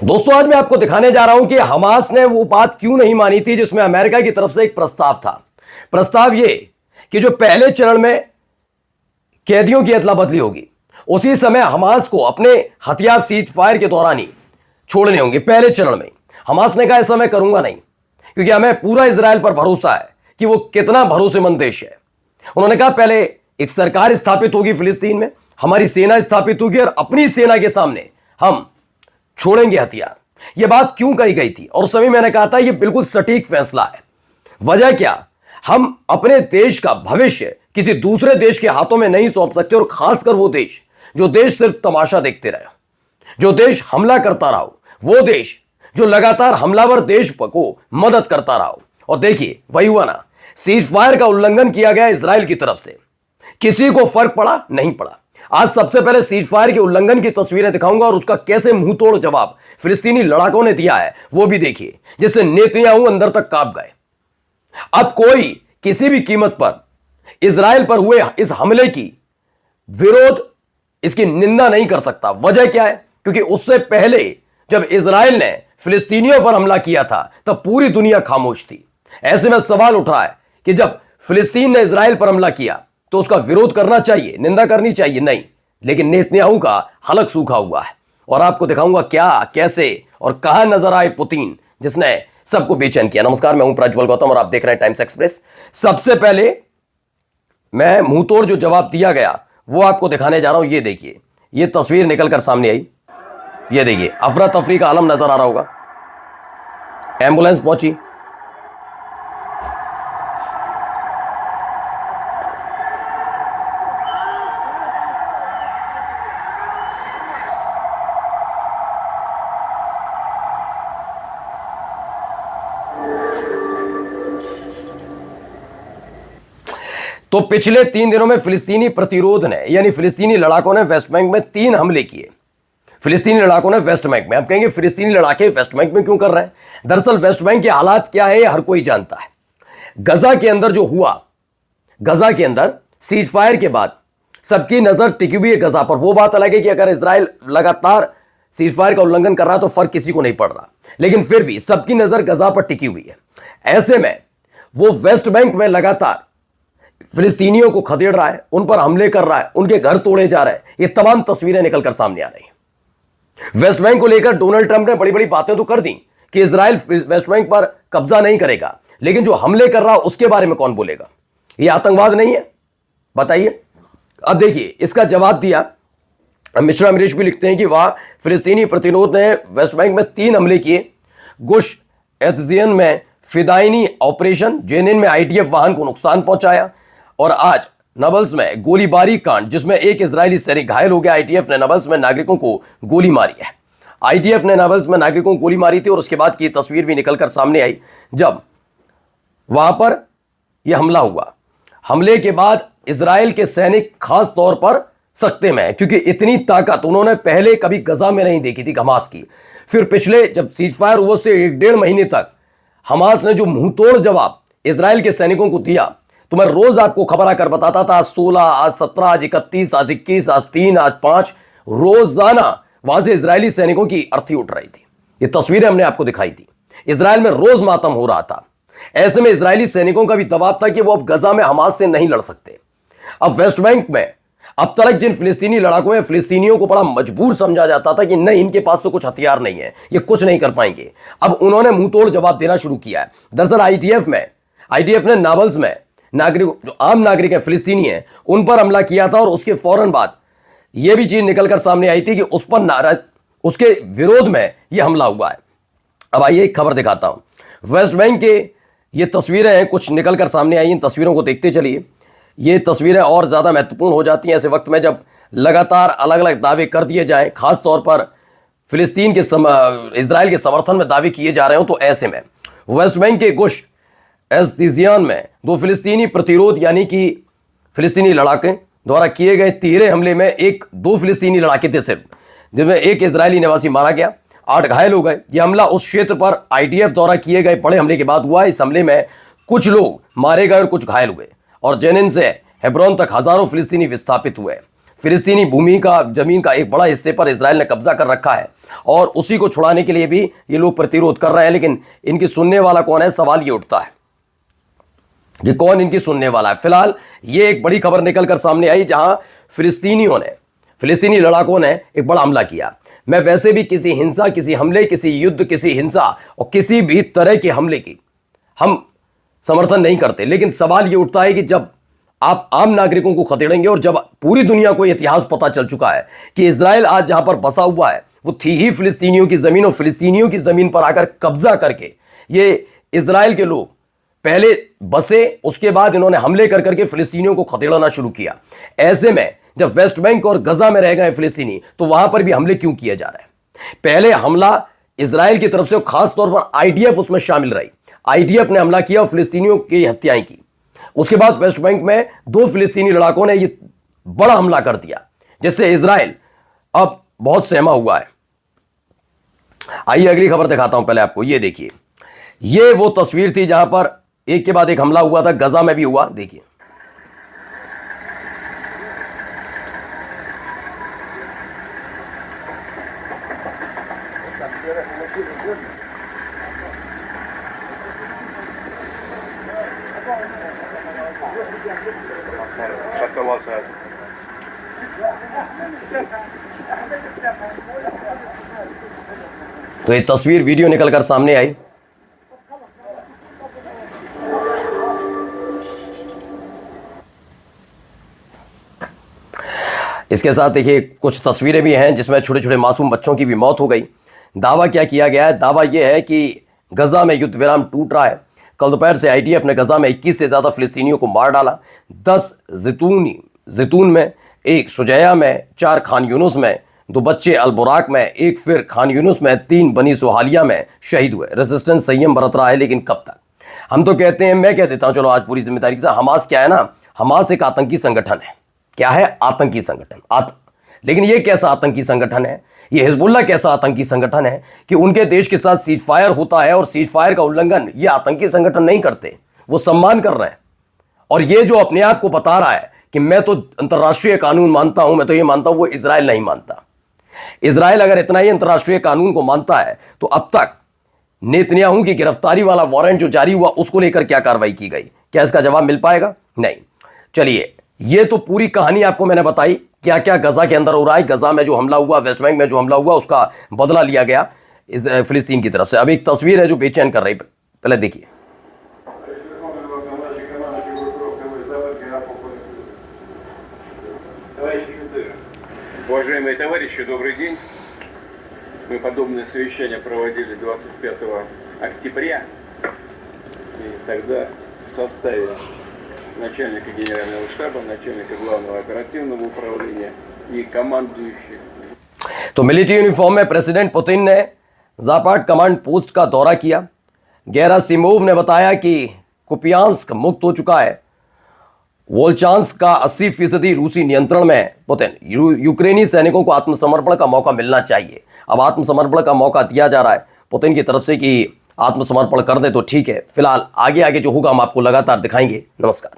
दोस्तों आज मैं आपको दिखाने जा रहा हूं कि हमास ने वो बात क्यों नहीं मानी थी जिसमें अमेरिका की तरफ से एक प्रस्ताव था। प्रस्ताव ये कि जो पहले चरण में कैदियों की अदला बदली होगी उसी समय हमास को अपने हथियार सीज फायर के दौरान ही छोड़ने होंगे। पहले चरण में हमास ने कहा ऐसा मैं करूंगा नहीं, क्योंकि हमें पूरा इजराइल पर भरोसा है कि वो कितना भरोसेमंद देश है। उन्होंने कहा पहले एक सरकार स्थापित होगी फिलिस्तीन में, हमारी सेना स्थापित होगी और अपनी सेना के सामने हम छोड़ेंगे हथियार। यह बात क्यों कही गई थी और उस समय मैंने कहा था यह बिल्कुल सटीक फैसला है। वजह क्या, हम अपने देश का भविष्य किसी दूसरे देश के हाथों में नहीं सौंप सकते, और खासकर वो देश जो देश सिर्फ तमाशा देखते रहे, जो देश हमला करता रहा, वो देश जो लगातार हमलावर देश को मदद करता रहा। और देखिए वही हुआ ना, सीज फायर का उल्लंघन किया गया इजराइल की तरफ से, किसी को फर्क पड़ा नहीं पड़ा। आज सबसे पहले सीज फायर के उल्लंघन की तस्वीरें दिखाऊंगा और उसका कैसे मुंह तोड़ जवाब फिलिस्तीनी लड़ाकों ने दिया है वो भी देखिए, जिससे नेतन्याहू अंदर तक कांप गए। अब कोई किसी भी कीमत पर इजराइल पर हुए इस हमले की विरोध, इसकी निंदा नहीं कर सकता। वजह क्या है, क्योंकि उससे पहले जब इजराइल ने फिलिस्तीनियों पर हमला किया था तब पूरी दुनिया खामोश थी। ऐसे में सवाल उठ रहा है कि जब फिलिस्तीन ने इजराइल पर हमला किया तो उसका विरोध करना चाहिए, निंदा करनी चाहिए, नहीं। लेकिन नेतन्याहू का हलक सूखा हुआ है और आपको दिखाऊंगा क्या, कैसे और कहां नजर आए पुतिन जिसने सबको बेचैन किया। नमस्कार, मैं हूं प्रज्वल गौतम और आप देख रहे हैं टाइम्स एक्सप्रेस। सबसे पहले मैं मुंहतोड़ जो जवाब दिया गया वो आपको दिखाने जा रहा हूं। ये देखिए, ये तस्वीर निकलकर सामने आई, ये देखिए अफरा तफरी का आलम नजर आ रहा होगा। एम्बुलेंस पहुंची, तो पिछले 3 दिनों में फिलिस्तीनी प्रतिरोध ने यानी फिलिस्तीनी लड़ाकों ने वेस्ट बैंक में 3 हमले किए। फिलिस्तीनी लड़ाकों ने वेस्ट बैंक में, आप कहेंगे फिलिस्तीनी लड़ाके वेस्ट बैंक में क्यों कर रहे हैं? दरअसल वेस्ट बैंक के हालात क्या है हर कोई जानता है। गजा के अंदर जो हुआ, गजा के अंदर सीज फायर के बाद सबकी नजर टिकी हुई है गजा पर। वो बात अलग है कि अगर इजराइल लगातार सीज फायर का उल्लंघन कर रहा है तो फर्क किसी को नहीं पड़ रहा, लेकिन फिर भी सबकी नजर गजा पर टिकी हुई है। ऐसे में वो वेस्ट बैंक में लगातार फिलिस्तीनियों को खदेड़ रहा है, उन पर हमले कर रहा है, उनके घर तोड़े जा रहे हैं। ये तमाम तस्वीरें निकलकर सामने आ रही हैं। वेस्ट बैंक को लेकर डोनाल्ड ट्रंप ने बड़ी बड़ी बातें तो कर दी कि इजराइल वेस्ट बैंक पर कब्जा नहीं करेगा, लेकिन जो हमले कर रहा है उसके बारे में कौन बोलेगा? ये आतंकवाद नहीं है? बताइए। अब देखिए इसका जवाब दिया मिश्रा अमरीश भी लिखते हैं कि वह फिलिस्तीनी प्रतिरोध ने वेस्ट बैंक में 3 हमले किए। गुश एतजियन में फिदायनी ऑपरेशन, जेनिन में आईडीएफ वाहन को नुकसान पहुंचाया, और आज नबल्स में गोलीबारी कांड जिसमें एक इजरायली सैनिक घायल हो गया। आईटीएफ ने नबल्स में नागरिकों को गोली मारी है। आईटीएफ ने नबल्स में नागरिकों को गोली मारी थी और उसके बाद की तस्वीर भी निकलकर सामने आई जब वहां पर यह हमला हुआ। हमले के बाद इजराइल के सैनिक खास तौर पर सख्ते में है, क्योंकि इतनी ताकत उन्होंने पहले कभी गजा में नहीं देखी थी हमास की। फिर पिछले जब सीज फायर हुआ से 1-1.5 महीने तक हमास ने जो मुंहतोड़ जवाब इजराइल के सैनिकों को दिया, तो मैं रोज आपको खबर आकर बताता था। आज 16, आज 17, आज 31, आज 21, आज 3, आज 5, रोजाना वहां से इजरायली सैनिकों की अर्थी उठ रही थी। ये तस्वीरें हमने आपको दिखाई थी। इजराइल में रोज मातम हो रहा था। ऐसे में इजरायली सैनिकों का भी दबाव था कि वो अब गजा में हमास से नहीं लड़ सकते। अब वेस्ट बैंक में अब तक जिन फिलिस्तीनी लड़ाकों में फिलिस्तीनियों को बड़ा मजबूर समझा जाता था कि नहीं इनके पास तो कुछ हथियार नहीं है, ये कुछ नहीं कर पाएंगे, अब उन्होंने मुंहतोड़ जवाब देना शुरू किया है। दरअसल आईटीएफ ने नाबल्स में नागरिक, जो आम नागरिक है फिलिस्तीनी है, उन पर हमला किया था और उसके फौरन बाद यह भी चीज निकलकर सामने आई थी कि उस पर नाराज, उसके विरोध में यह हमला हुआ है। अब आइए एक खबर दिखाता हूं। वेस्ट बैंक के ये तस्वीरें हैं, कुछ निकलकर सामने आई। इन तस्वीरों को देखते चलिए। ये तस्वीरें और ज्यादा महत्वपूर्ण हो जाती हैं ऐसे वक्त में जब लगातार अलग अलग दावे कर दिए जाएं, खासतौर पर फिलिस्तीन के इजराइल के समर्थन में दावे किए जा रहे हो। तो ऐसे में वेस्ट बैंक के गुश एतजियन में 2 फिलिस्तीनी प्रतिरोध यानी कि फिलिस्तीनी लड़ाके द्वारा किए गए 13 हमले में 2 फिलिस्तीनी लड़ाके थे सिर्फ, जिसमें एक इजरायली निवासी मारा गया, 8 घायल हो गए। यह हमला उस क्षेत्र पर आईडीएफ द्वारा किए गए बड़े हमले के बाद हुआ। इस हमले में कुछ लोग मारे गए और कुछ घायल हुए, और जेनिन से हेब्रोन तक हजारों फिलिस्तीनी विस्थापित हुए। फिलिस्तीनी भूमि का, जमीन का एक बड़ा हिस्से पर इजराइल ने कब्जा कर रखा है और उसी को छुड़ाने के लिए भी ये लोग प्रतिरोध कर रहे हैं। लेकिन इनकी सुनने वाला कौन है, सवाल ये उठता है कि कौन इनकी सुनने वाला है। फिलहाल ये एक बड़ी खबर निकलकर सामने आई जहां फिलिस्तीनी लड़ाकों ने एक बड़ा हमला किया। मैं वैसे भी किसी हिंसा, किसी हमले, किसी युद्ध, किसी हिंसा और किसी भी तरह के हमले की हम समर्थन नहीं करते। लेकिन सवाल ये उठता है कि जब आप आम नागरिकों को खदेड़ेंगे और जब पूरी दुनिया को इतिहास पता चल चुका है कि इजराइल आज जहां पर बसा हुआ है वो थी ही फिलिस्तीनियों की जमीन, और फिलिस्तीनियों की जमीन पर आकर कब्जा करके ये इजराइल के लोग पहले बसे, उसके बाद इन्होंने हमले कर करके फिलिस्तीनियों को खदेड़ना शुरू किया। ऐसे में जब वेस्ट बैंक और गजा में रह गए फिलिस्तीनी, तो वहां पर भी हमले क्यों किए जा रहे हैं? पहले हमला इजराइल की तरफ से, खास तौर पर आईडीएफ उसमें शामिल रही। आईडीएफ ने हमला किया और फिलिस्तीनियों की हत्याएं की। उसके बाद वेस्ट बैंक में 2 फिलिस्तीनी लड़ाकों ने यह बड़ा हमला कर दिया, जिससे इजराइल अब बहुत सहमा हुआ है। आइए अगली खबर दिखाता हूं पहले आपको। ये देखिए, ये वो तस्वीर थी जहां पर एक के बाद एक हमला हुआ था। गजा में भी हुआ, देखिए। तो ये तस्वीर, वीडियो निकलकर सामने आई। इसके साथ देखिए कुछ तस्वीरें भी हैं जिसमें छोटे छोटे मासूम बच्चों की भी मौत हो गई। दावा क्या किया गया है? दावा यह है कि गजा में युद्ध विराम टूट रहा है। कल दोपहर से आईडीएफ ने गजा में 21 से ज़्यादा फिलिस्तीनियों को मार डाला। 10 जैतून में, 1 शुजैया में, 4 खान यूनुस में, 2 बच्चे अल-बुराक में, 1 फिर खान यूनुस में, 3 बनी सोहालिया में शहीद हुए। रेजिस्टेंस संयम बरत रहा है, लेकिन कब तक? हम तो कहते हैं, मैं कह देता हूं, चलो आज पूरी जिम्मेदारी के साथ, हमास क्या है ना, हमास एक आतंकी संगठन है। क्या है? आतंकी संगठन। लेकिन यह कैसा आतंकी संगठन है? यह हिजबुल्लाह कैसा आतंकी संगठन है कि उनके देश के साथ सीज फायर होता है और सीज फायर का उल्लंघन ये आतंकी संगठन नहीं करते, वो सम्मान कर रहे हैं। और ये जो अपने आप को बता रहा है कि मैं तो अंतर्राष्ट्रीय कानून मानता हूं, मैं तो ये मानता हूं, वो इजराइल नहीं मानता। इजराइल अगर इतना ही अंतर्राष्ट्रीय कानून को मानता है तो अब तक नेतन्याहू की गिरफ्तारी वाला वारंट जो जारी हुआ उसको लेकर क्या कार्रवाई की गई? क्या इसका जवाब मिल पाएगा? नहीं। चलिए, ये तो पूरी कहानी आपको मैंने बताई, क्या क्या गजा के अंदर हो रहा है। गजा में जो हमला हुआ, वेस्ट बैंक में जो हमला हुआ, उसका बदला लिया गया इस फिलिस्तीन की तरफ से। अब एक तस्वीर है जो बेचैन कर रही, पहले देखिए। Уважаемые товарищи, добрый день. Мы подобное совещание проводили 25 октября. И тогда в составе начальника генерального штаба, начальника главного оперативного управления и командующих. तो मिलिट्री यूनिफॉर्म में प्रेसिडेंट पुतिन ने जापाट कमांड पोस्ट का दौरा किया। गेरासिमोव ने बताया कि कुपियांस्क मुक्त हो चुका है। वोल्चांस्क का 80% रूसी नियंत्रण में है। पुतिन, यूक्रेनी सैनिकों को आत्मसमर्पण का मौका मिलना चाहिए। अब आत्मसमर्पण का मौका दिया जा रहा है पुतिन की तरफ से कि आत्मसमर्पण कर दे तो ठीक है। फिलहाल आगे आगे जो होगा हम आपको लगातार दिखाएंगे। नमस्कार।